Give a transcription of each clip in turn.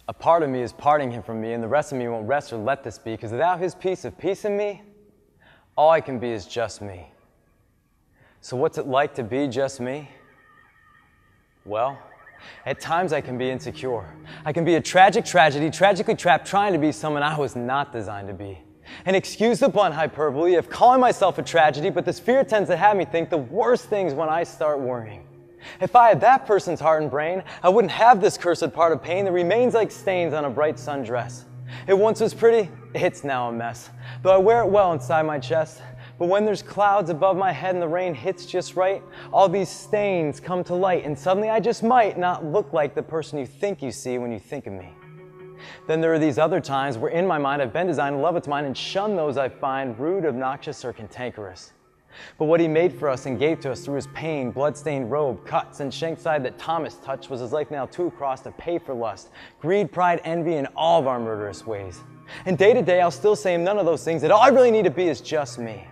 A part of me is parting him from me, and the rest of me won't rest or let this be, because without his piece of peace in me, all I can be is just me. So what's it like to be just me? Well, at times I can be insecure. I can be a tragic tragedy, tragically trapped, trying to be someone I was not designed to be. And excuse the blunt hyperbole of calling myself a tragedy, but this fear tends to have me think the worst things when I start worrying. If I had that person's heart and brain, I wouldn't have this cursed part of pain that remains like stains on a bright sundress. It once was pretty, it's now a mess. Though I wear it well inside my chest. But when there's clouds above my head and the rain hits just right, all these stains come to light, and suddenly I just might not look like the person you think you see when you think of me. Then there are these other times where in my mind I've been designed to love what's mine and shun those I find rude, obnoxious, or cantankerous. But what he made for us and gave to us through his pain, blood-stained robe, cuts, and shank side that Thomas touched was his life nailed to a cross to pay for lust, greed, pride, envy, and all of our murderous ways. And day to day I'll still say none of those things, that all I really need to be is just me.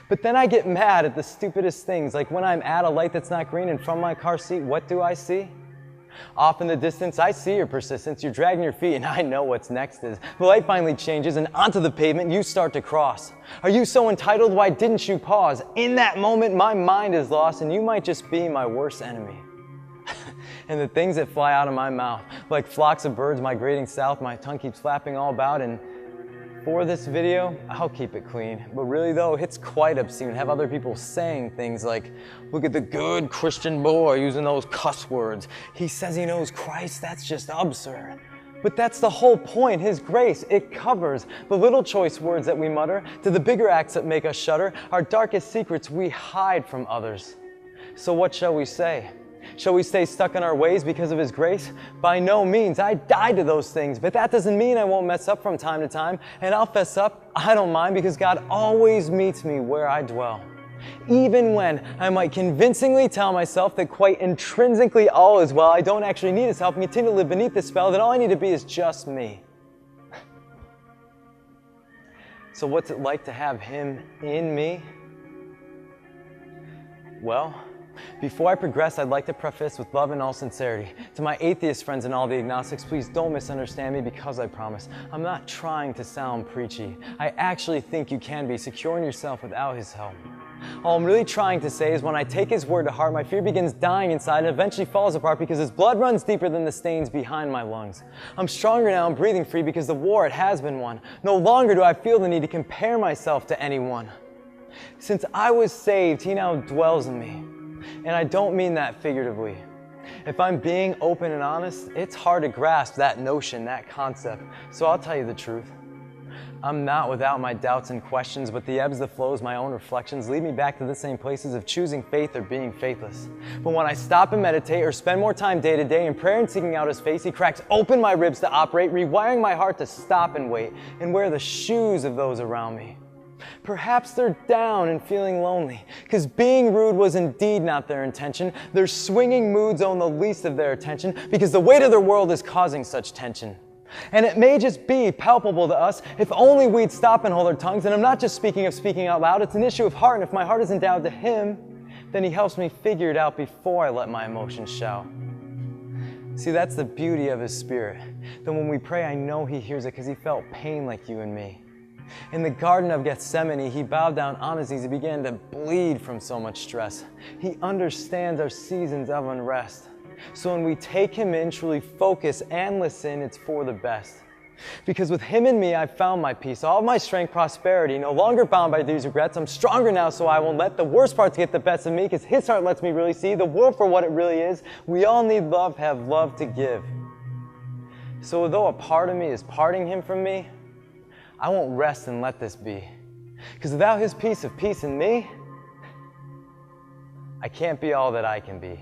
But then I get mad at the stupidest things, like when I'm at a light that's not green and from my car seat, what do I see? Off in the distance, I see your persistence. You're dragging your feet, and I know what's next is. The light finally changes, and onto the pavement you start to cross. Are you so entitled? Why didn't you pause? In that moment, my mind is lost, and you might just be my worst enemy. And the things that fly out of my mouth, like flocks of birds migrating south, my tongue keeps flapping all about, and for this video, I'll keep it clean. But really though, it's quite obscene. Have other people saying things like, look at the good Christian boy using those cuss words. He says he knows Christ, that's just absurd. But that's the whole point, his grace. It covers the little choice words that we mutter to the bigger acts that make us shudder, our darkest secrets we hide from others. So what shall we say? Shall we stay stuck in our ways because of his grace? By no means. I died to those things, but that doesn't mean I won't mess up from time to time. And I'll fess up, I don't mind, because God always meets me where I dwell. Even when I might convincingly tell myself that quite intrinsically all is well, I don't actually need his help and continue to live beneath the spell, that all I need to be is just me. So what's it like to have him in me? Well, before I progress, I'd like to preface with love and all sincerity. To my atheist friends and all the agnostics, please don't misunderstand me, because I promise I'm not trying to sound preachy. I actually think you can be secure in yourself without his help. All I'm really trying to say is when I take his word to heart, my fear begins dying inside and eventually falls apart because his blood runs deeper than the stains behind my lungs. I'm stronger now and breathing free because the war, it has been won. No longer do I feel the need to compare myself to anyone. Since I was saved, he now dwells in me. And I don't mean that figuratively. If I'm being open and honest, it's hard to grasp that notion, that concept. So I'll tell you the truth. I'm not without my doubts and questions, but the ebbs, the flows, my own reflections lead me back to the same places of choosing faith or being faithless. But when I stop and meditate or spend more time day to day in prayer and seeking out his face, he cracks open my ribs to operate, rewiring my heart to stop and wait and wear the shoes of those around me. Perhaps they're down and feeling lonely, because being rude was indeed not their intention. Their swinging moods own the least of their attention, because the weight of their world is causing such tension. And it may just be palpable to us if only we'd stop and hold our tongues. And I'm not just speaking of speaking out loud, it's an issue of heart. And if my heart is endowed to him, then he helps me figure it out before I let my emotions shout. See, that's the beauty of his spirit. That when we pray, I know he hears it because he felt pain like you and me. In the Garden of Gethsemane, he bowed down on his knees. He began to bleed from so much stress. He understands our seasons of unrest. So when we take him in, truly focus and listen, it's for the best. Because with him and me, I've found my peace, all of my strength, prosperity, no longer bound by these regrets. I'm stronger now, so I won't let the worst parts get the best of me, because his heart lets me really see the world for what it really is. We all need love, have love to give. So although a part of me is parting him from me, I won't rest and let this be. Because without his piece of peace in me, I can't be all that I can be.